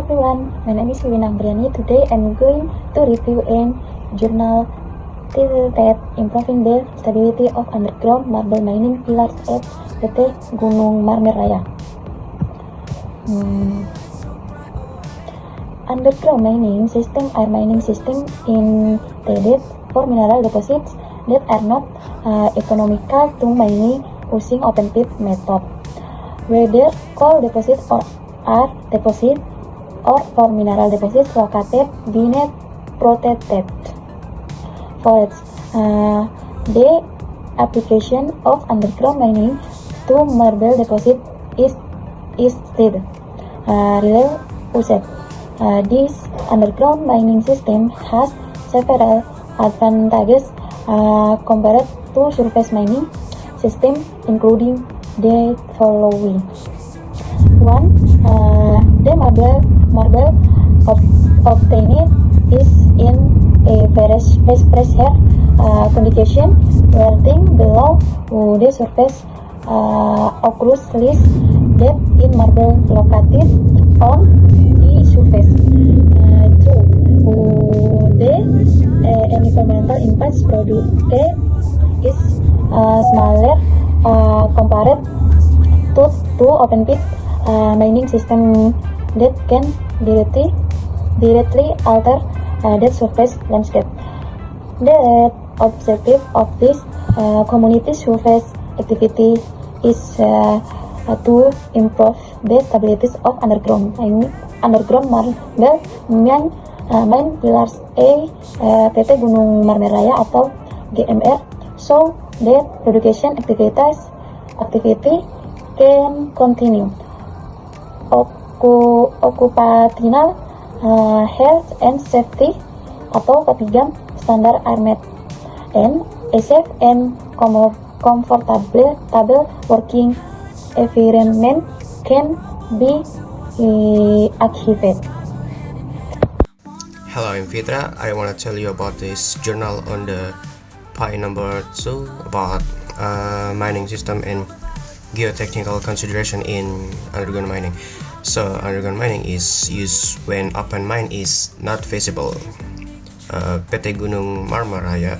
everyone, my name is Wina Briani. Today I'm going to review a journal titled Improving the Stability of Underground Marble Mining Pillars at PT Gunung Marmer Raya. Underground mining system are mining systems intended for mineral deposits that are not economical to mining using open pit method, whether coal deposits or are deposits or for mineral deposits located beneath protected forests. The application of underground mining to marble deposit is still rarely used. This underground mining system has several advantages compared to surface mining system, including the following. 1. The marble obtained is in a very pressure condition, melting below the surface occurs less depth in marble located on the surface. 2. The environmental impact produced is smaller compared to open pit mining system that can directly alter that surface landscape. The objective of this community surface activity is to improve the stability of underground marble mine pillars PT Gunung Marmer Raya atau GMR, so that production activity can continue. Occupational health and safety atau ketiga standar ARMET, and a safe and comfortable working environment can be achieved. Hello, I'm Fitra. I want to tell you about this journal on the point number 2 about mining system and geotechnical consideration in underground mining. So underground mining is used when open mine is not feasible. PT Gunung Marmer Raya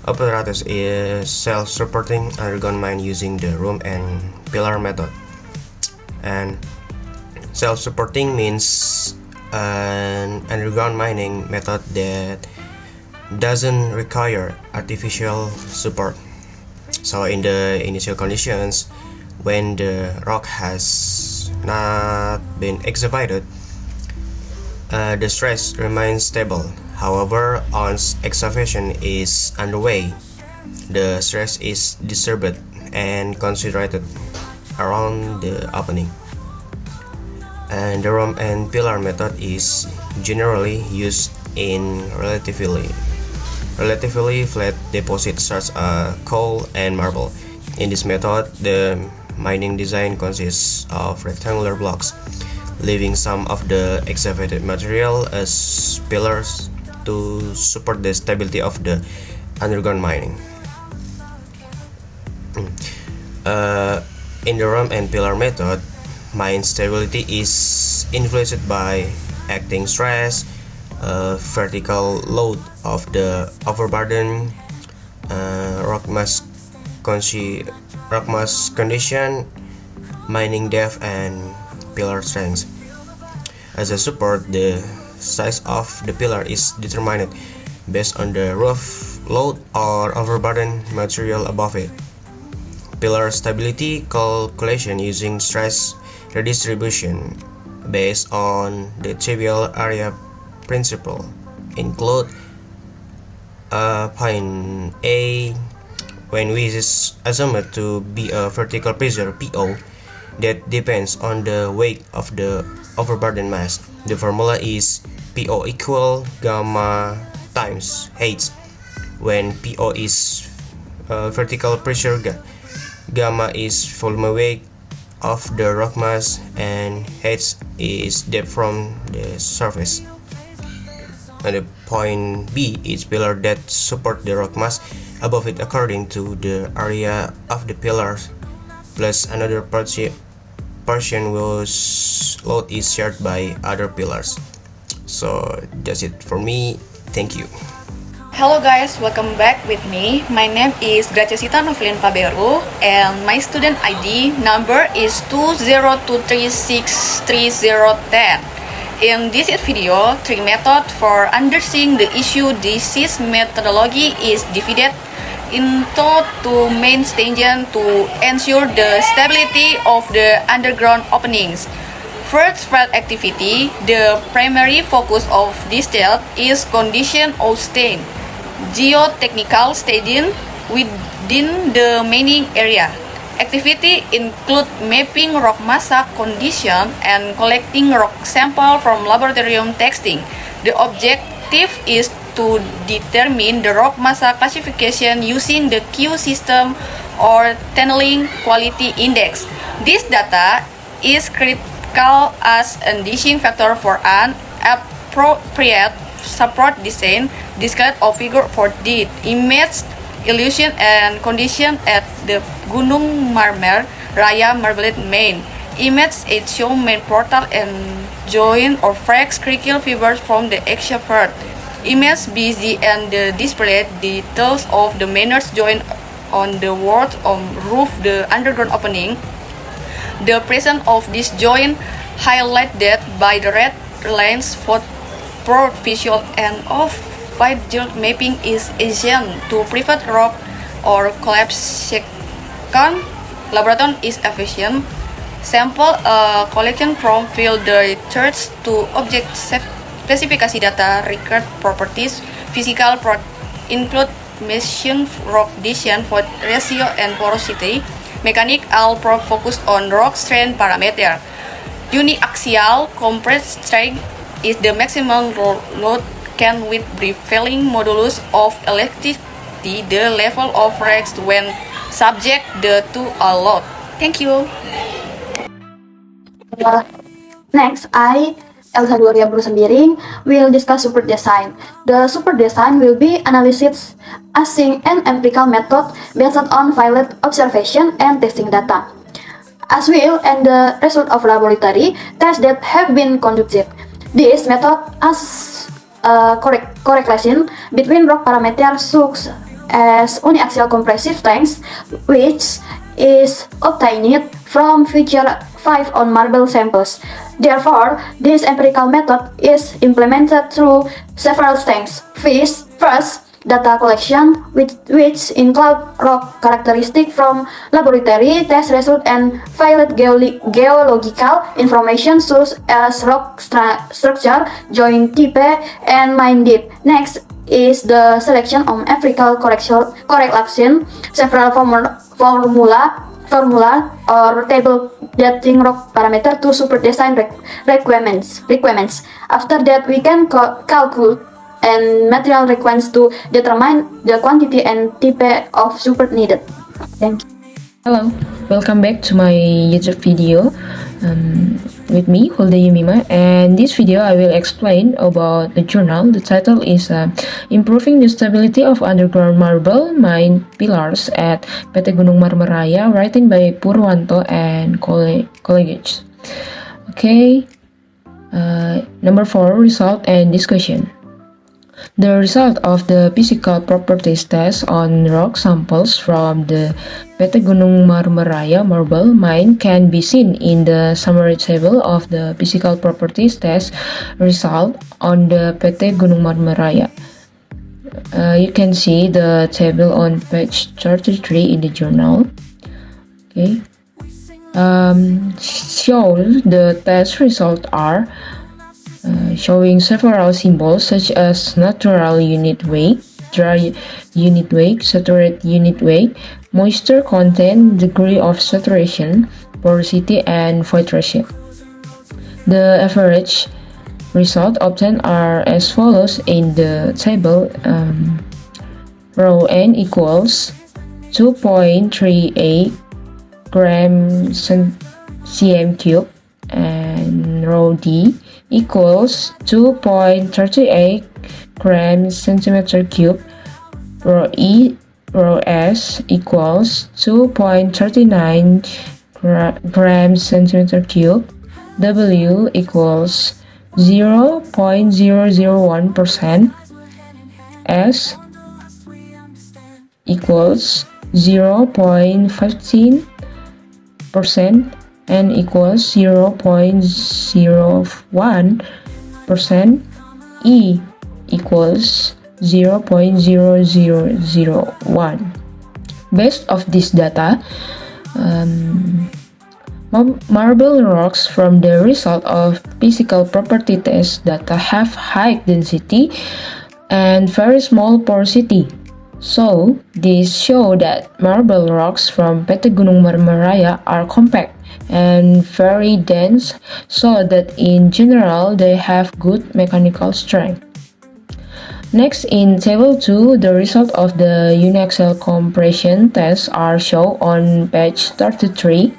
apparatus is self-supporting underground mine using the room and pillar method. And self-supporting means an underground mining method that doesn't require artificial support. So in the initial conditions, when the rock has not been excavated, the stress remains stable. However, once excavation is underway, the stress is disturbed and concentrated around the opening. And the room and pillar method is generally used in relatively flat deposits such as coal and marble. In this method, the mining design consists of rectangular blocks, leaving some of the excavated material as pillars to support the stability of the underground mining. In the room and pillar method, mine stability is influenced by acting stress, vertical load of the overburden, rock mass condition, mining depth, and pillar strength. As a support, the size of the pillar is determined based on the roof load or overburden material above it. Pillar stability calculation using stress redistribution based on the trivial area principle include point A, when V is assumed to be a vertical pressure PO that depends on the weight of the overburden mass. The formula is PO equal gamma times H. When PO is vertical pressure, gamma is volume weight of the rock mass, and H is depth from the surface. And the point B is pillar that support the rock mass above it according to the area of the pillars plus another portion load is shared by other pillars. So that's it for me. Thank you. Hello guys, welcome back with me. My name is Gracesita Novelin Paberu and my student ID number is 20236310. In this video, 3 methods for understanding the issue disease methodology is divided into 2 main stages to ensure the stability of the underground openings. First, field activity. The primary focus of this step is condition of stain, geotechnical staging within the mining area. Activity include mapping rock massa condition and collecting rock sample from laboratorium testing. The objective is to determine the rock massa classification using the Q system or tunneling quality index. This data is critical as a deciding factor for an appropriate support design. Discard of figure for the image illusion and condition at the Gunung Marmer Raya Marbleite main. Image it show main portal and joint or flex critical fibers from the axial part. Image BZ and the display details of the miners joint on the walls on roof the underground opening. The presence of this joint highlighted by the red lines for visual and of white gel mapping is essential to prevent rock or collapse. Second, laboratory is efficient. Sample collection from field research to object specification data record properties. Physical include measuring rock density, void ratio, and porosity. Mechanic all focused on rock strength parameter. Uniaxial compressed strength is the maximum load can with prevailing modulus of electricity the level of rest when subject to a load. Thank you. Next, Elsa Gloria Brusembiring, will discuss super design. The super design will be analysis using an empirical method based on field observation and testing data, as well and the result of laboratory tests that have been conducted. This method has a correlation between rock parameters such as uniaxial compressive strength, which is obtained from figure 5 on marble samples. Therefore, this empirical method is implemented through several steps. First, data collection, which include rock characteristics from laboratory test results and field geological information such as rock structure, joint type, and mine depth. Next is the selection of empirical correlation. Several formula or table dating rock parameter to super design requirements. After that, we can calculate and material requirements to determine the quantity and type of super needed. Thank you. Hello, welcome back to my YouTube video with me, Hulda Yumima, and this video I will explain about the journal. The title is Improving the Stability of Underground Marble Mine Pillars at PT Gunung Marmer Raya, written by Purwanto and colleagues. Okay, number 4, result and discussion. The result of the physical properties test on rock samples from the PT Gunung Marmer Raya marble mine can be seen in the summary table of the physical properties test result on the PT Gunung Marmer Raya. You can see the table on page 33 in the journal. Okay. Shows the test results are showing several symbols such as natural unit weight, dry unit weight, saturated unit weight, moisture content, degree of saturation, porosity, and void ratio. The average result obtained are as follows in the table. Row N equals 2.38 gram cm cube, and row D equals 2.38 gram centimeter cube. Row S equals 2.39 grams centimeter cube. W equals 0.001%. S equals 0.15%. N equals 0.01%. E equals 0.0001. Based of this data, marble rocks from the result of physical property test data have high density and very small porosity. So, this show that marble rocks from PT Gunung Marmaraya are compact and very dense, so that in general they have good mechanical strength. Next, in table 2, the result of the uniaxial compression test are shown on page 33.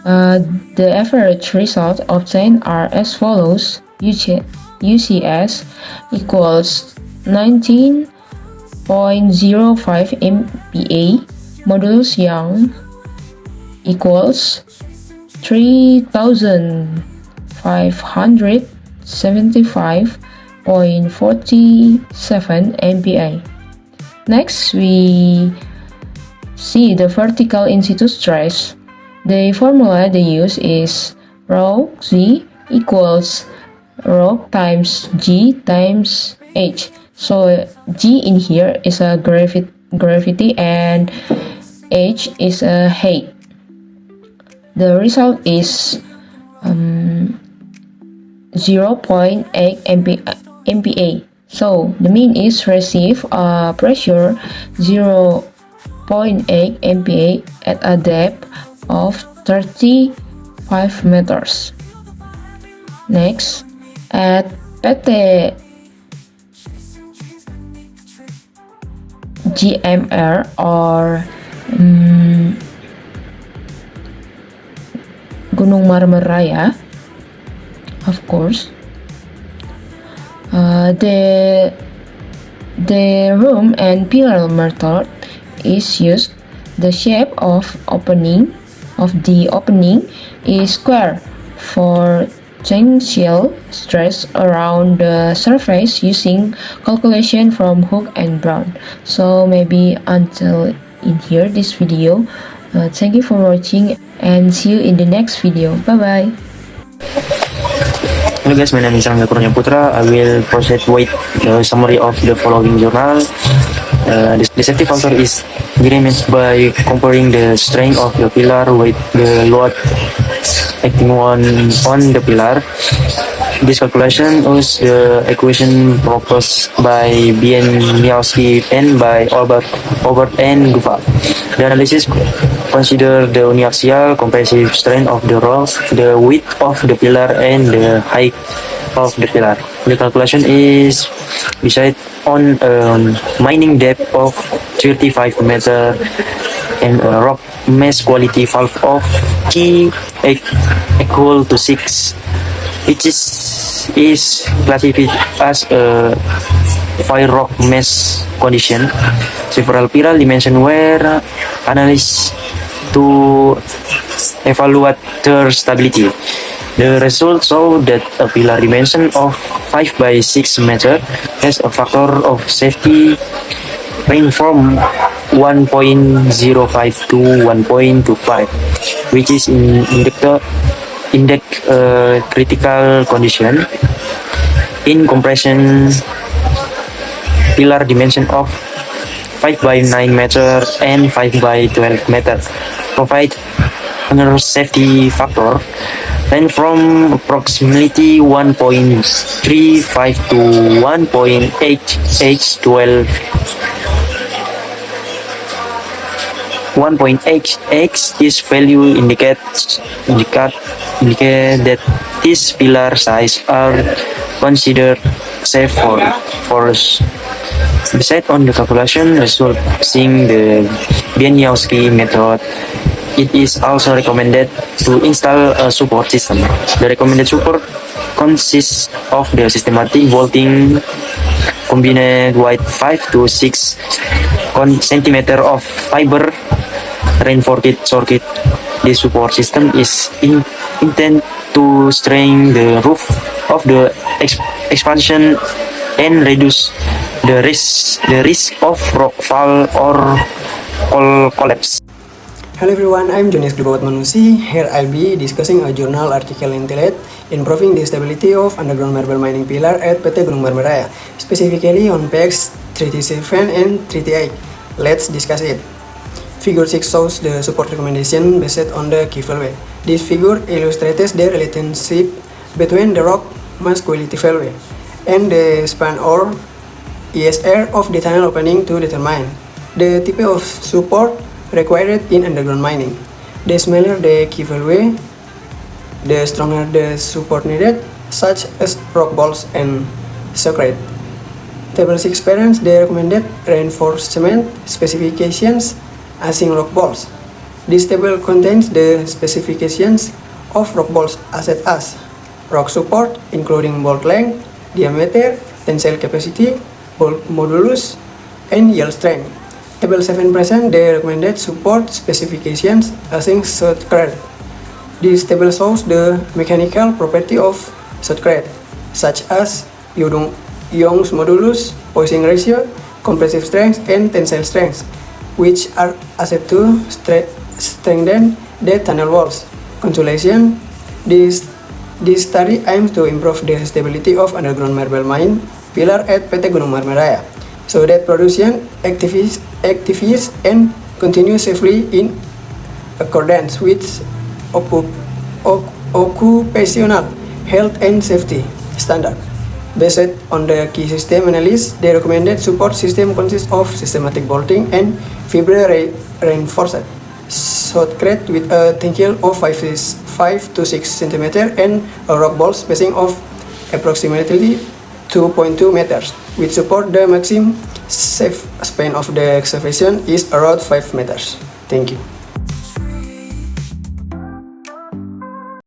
The average result obtained are as follows. UCS equals 19.05 MPa, modulus Young equals 3575.47 MPa. Next, we see the vertical in situ stress. The formula they use is rho Z equals rho times G times H. So G in here is a gravity and H is a height. The result is 0.8 MPa. So the mean is receive pressure 0.8 MPa at a depth of 35 meters. Next, at PT GMR or Gunung Marmaraya, of course, the room and pillar method is used. The shape of the opening is square for tensile stress around the surface using calculation from Hook and Brown. So maybe until in here this video. Thank you for watching and see you in the next video. Bye bye. Hello guys, my name is Angga Kurnia Putra. I will proceed with the summary of the following journal. The safety factor is determined by comparing the strength of the pillar with the load acting on the pillar. This calculation is the equation proposed by Bieniawski and by Albert and Gufa. The analysis consider the uniaxial compressive strength of the rock, the width of the pillar, and the height of the pillar. The calculation is based on a mining depth of 35 meter and a rock mass quality valve of K equal to 6. It is classified as a fire rock mass condition. Several pillar dimensions were analyzed to evaluate their stability. The results show that a pillar dimension of 5 by 6 meter has a factor of safety range from 1.05 to 1.25, which is index critical condition. In compression, pillar dimension of 5 by 9 meter and 5 by 12 meter provide another safety factor range from approximately 1.35 to 1.8 H12. 1.8x this value indicates that these pillar size are considered safe for us. Besides on the calculation result using the Bieniawski method, it is also recommended to install a support system. The recommended support consists of the systematic bolting combined with 5 to 6 centimeter of fiber reinforced circuit This support system is intended to strengthen the roof of the expansion and reduce the risk of rock fall or collapse. Hello everyone, I'm Jonas Glibawat Manusi. Here I'll be discussing a journal article entitled Improving the Stability of Underground Marble Mining Pillar at PT Gunung Marmaraya, specifically on page 37 and 38. Let's discuss it. Figure 6 shows the support recommendation based on the key value. This figure illustrates the relationship between the rock mass quality value and the span or ESR of the tunnel opening to determine the type of support required in underground mining. The smaller the key value, the stronger the support needed, such as rock balls and shotcrete. Table 6 parents the recommended reinforcement specifications using rock balls. This table contains the specifications of rock balls such as rock support, including bolt length, diameter, tensile capacity, bolt modulus, and yield strength. Table 7 presents the recommended support specifications using shotcrete. This table shows the mechanical property of shotcrete, such as Young's modulus, poising ratio, compressive strength, and tensile strength, which are assets to strengthen the tunnel walls. Consolation: This study aims to improve the stability of underground marble mine pillar at PT Gunung Marmaraya, so that production activities and continue safely in accordance with occupational health and safety standard. Based on the key system analysis, the recommended support system consists of systematic bolting and fiber reinforced shotcrete with a tensile of 5 to 6 cm and a rock ball spacing of approximately 2.2 meters, which support the maximum safe span of the excavation is around 5 meters. Thank you.